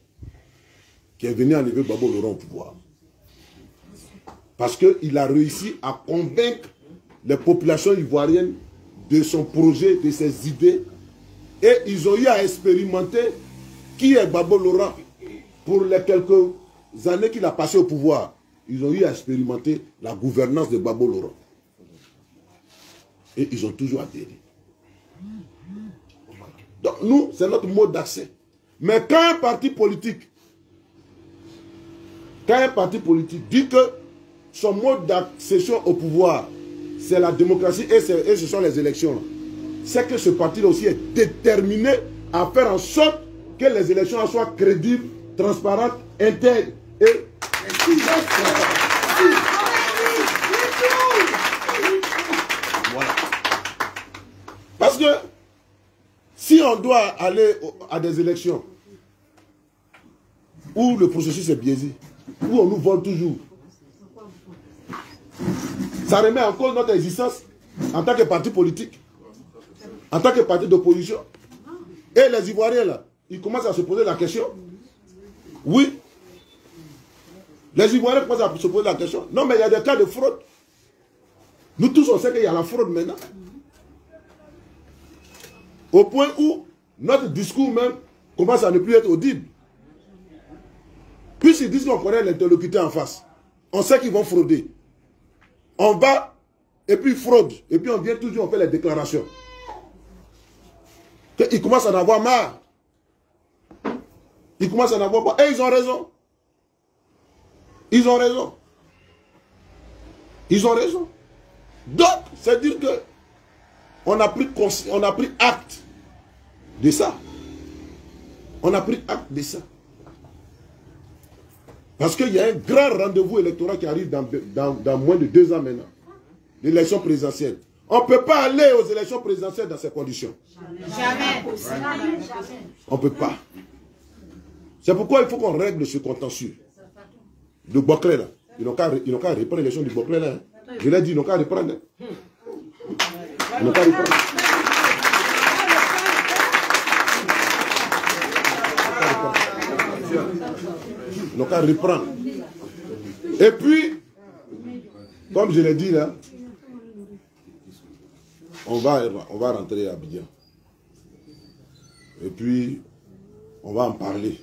qui est venue enlever Gbagbo Laurent au pouvoir. Parce qu'il a réussi à convaincre les populations ivoiriennes de son projet, de ses idées. Et ils ont eu à expérimenter qui est Gbagbo Laurent pour les quelques années qu'il a passé au pouvoir. Ils ont eu à expérimenter la gouvernance de Gbagbo Laurent. Et ils ont toujours adhéré. Donc nous, c'est notre mode d'accès. Mais quand un parti politique dit que son mode d'accession au pouvoir, c'est la démocratie et ce sont les élections, c'est que ce parti-là aussi est déterminé à faire en sorte que les élections soient crédibles, transparentes, intègres et... Voilà. Parce que si on doit aller à des élections où le processus est biaisé, où on nous vole toujours, ça remet en cause notre existence en tant que parti politique, en tant que parti d'opposition. Et les Ivoiriens, là, ils commencent à se poser la question. Oui. Les Ivoiriens commencent à se poser la question. Non, mais il y a des cas de fraude. Nous tous, on sait qu'il y a la fraude maintenant. Au point où notre discours même commence à ne plus être audible. Puisqu'ils disent qu'on connaît l'interlocuteur en face, on sait qu'ils vont frauder. On va, et puis fraude, et puis on vient toujours, on fait les déclarations. Ils commencent à en avoir marre. Ils commencent à en avoir marre. Et ils ont raison. Ils ont raison. Ils ont raison. Donc, c'est dire que on a pris acte de ça. On a pris acte de ça. Parce qu'il y a un grand rendez-vous électoral qui arrive dans moins de 2 ans maintenant. L'élection présidentielle. On ne peut pas aller aux élections présidentielles dans ces conditions. Jamais. On ne peut pas. C'est pourquoi il faut qu'on règle ce contentieux. Le Boclé là. Ils n'ont qu'à reprendre l'élection du Boclé là. Hein. Je l'ai dit, ils n'ont qu'à reprendre. Hein. Ils n'ont qu'à reprendre. Ils n'ont qu'à reprendre. Et puis, comme je l'ai dit là, on va rentrer à Abidjan. Et puis, on va en parler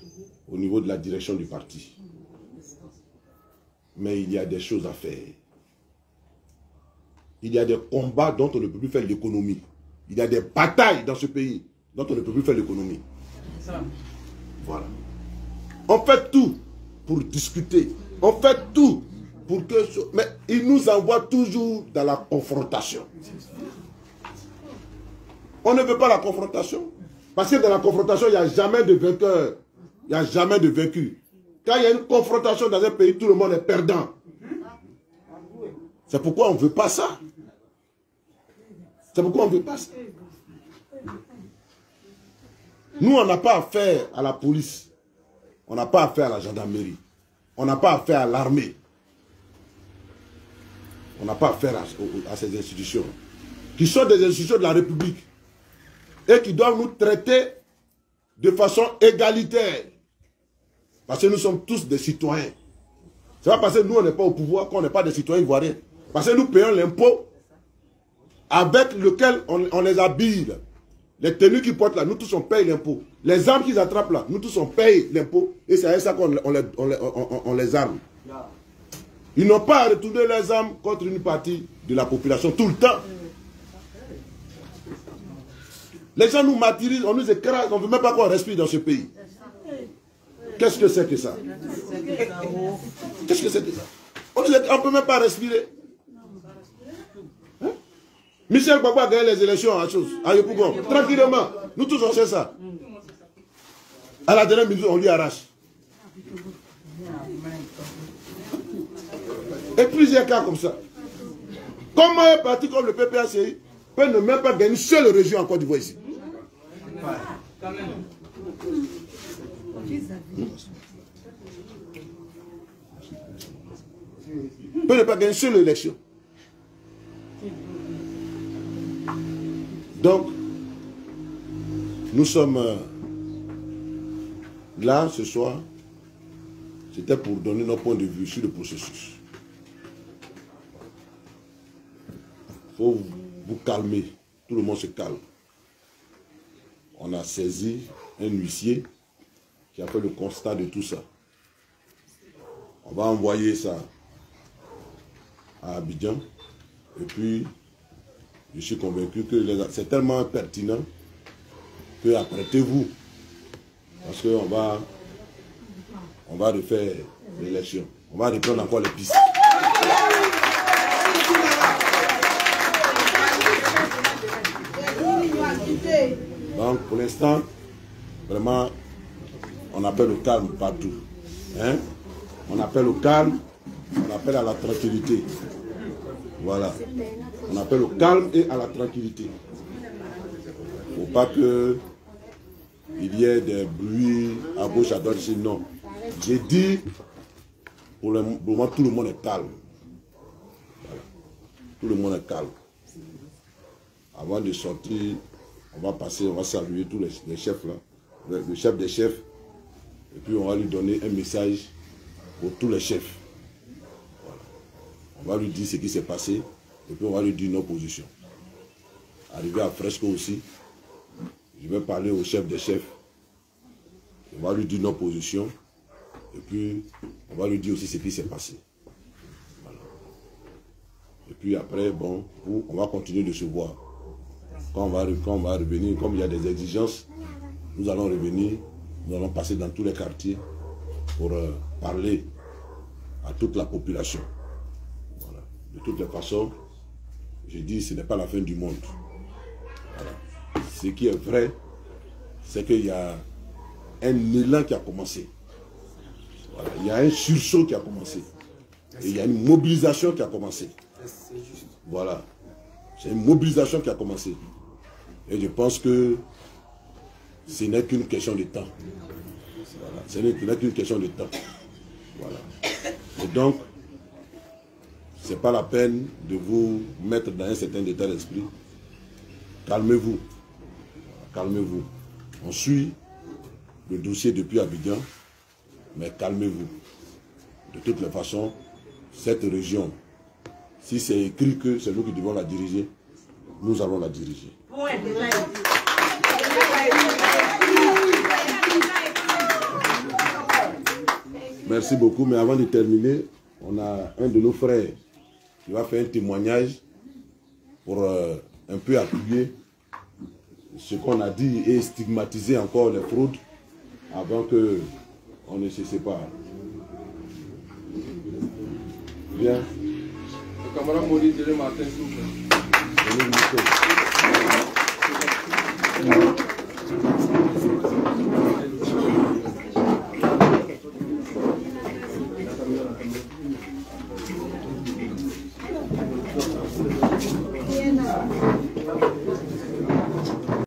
au niveau de la direction du parti. Mais il y a des choses à faire. Il y a des combats dont on ne peut plus faire l'économie. Il y a des batailles dans ce pays dont on ne peut plus faire l'économie. Voilà. On fait tout pour discuter. On fait tout pour que... Mais ils nous envoient toujours dans la confrontation. On ne veut pas la confrontation. Parce que dans la confrontation, il n'y a jamais de vainqueur. Il n'y a jamais de vaincu. Quand il y a une confrontation dans un pays, tout le monde est perdant. C'est pourquoi on ne veut pas ça. C'est pourquoi on ne veut pas ça. Nous, on n'a pas affaire à la police. On n'a pas affaire à la gendarmerie. On n'a pas affaire à l'armée. On n'a pas affaire à ces institutions. Qui sont des institutions de la République. Et qui doivent nous traiter de façon égalitaire. Parce que nous sommes tous des citoyens. C'est pas parce que nous, on n'est pas au pouvoir qu'on n'est pas des citoyens ivoiriens. Parce que nous payons l'impôt avec lequel on les habille. Les tenues qu'ils portent là, nous tous on paye l'impôt. Les armes qu'ils attrapent là, nous tous on paye l'impôt. Et c'est avec ça qu'on les arme. Ils n'ont pas à retourner les armes contre une partie de la population tout le temps. Les gens nous martyrisent, on nous écrase, on ne veut même pas qu'on respire dans ce pays. Qu'est-ce que c'est que ça? Qu'est-ce que c'est que ça? On ne peut même pas respirer. Hein? Michel Gbagbo a gagné les élections à Yopougon. Tranquillement. Nous tous on sait ça. À la dernière minute, on lui arrache. Et plusieurs cas comme ça. Comment un parti comme le PPACI peut ne même pas gagner une seule région en Côte d'Ivoire ici? Peut ne pas gagner une seule élection. Donc, nous sommes là ce soir. C'était pour donner notre point de vue sur le processus. Il faut vous calmer. Tout le monde se calme. On a saisi un huissier qui a fait le constat de tout ça. On va envoyer ça à Abidjan. Et puis, je suis convaincu que c'est tellement pertinent que apprêtez-vous. Parce qu'on va refaire l'élection. On va reprendre encore les pistes. Donc, pour l'instant, vraiment, on appelle au calme partout. Hein? On appelle au calme, on appelle à la tranquillité. Voilà. On appelle au calme et à la tranquillité. Il ne faut pas qu'il y ait des bruits à gauche, à droite. Non. J'ai dit, pour le moment, tout le monde est calme. Voilà. Tout le monde est calme. Avant de sortir, on va passer, on va saluer tous les chefs là, le chef des chefs, et puis on va lui donner un message pour tous les chefs. Voilà. On va lui dire ce qui s'est passé, et puis on va lui dire nos positions. Arrivé à Fresco aussi, je vais parler au chef des chefs, on va lui dire nos positions, et puis on va lui dire aussi ce qui s'est passé. Voilà. Et puis après, bon, on va continuer de se voir. Quand on va revenir, comme il y a des exigences, nous allons revenir, nous allons passer dans tous les quartiers pour parler à toute la population. Voilà. De toutes les façons, je dis, ce n'est pas la fin du monde. Voilà. Ce qui est vrai, c'est qu'il y a un élan qui a commencé. Voilà. Il y a un sursaut qui a commencé. Et il y a une mobilisation qui a commencé. Voilà. C'est une mobilisation qui a commencé. Et je pense que ce n'est qu'une question de temps. Voilà. Ce n'est qu'une question de temps. Voilà. Et donc, ce n'est pas la peine de vous mettre dans un certain état d'esprit. Calmez-vous. Calmez-vous. On suit le dossier depuis Abidjan, mais calmez-vous. De toutes les façons, cette région, si c'est écrit que c'est nous qui devons la diriger, nous allons la diriger. Merci beaucoup, mais avant de terminer, On a un de nos frères qui va faire un témoignage pour un peu appuyer ce qu'on a dit et stigmatiser encore les fraudes avant que on ne se sépare. Bien. Le camarade Maurice, dès le matin, s'il vous plaît.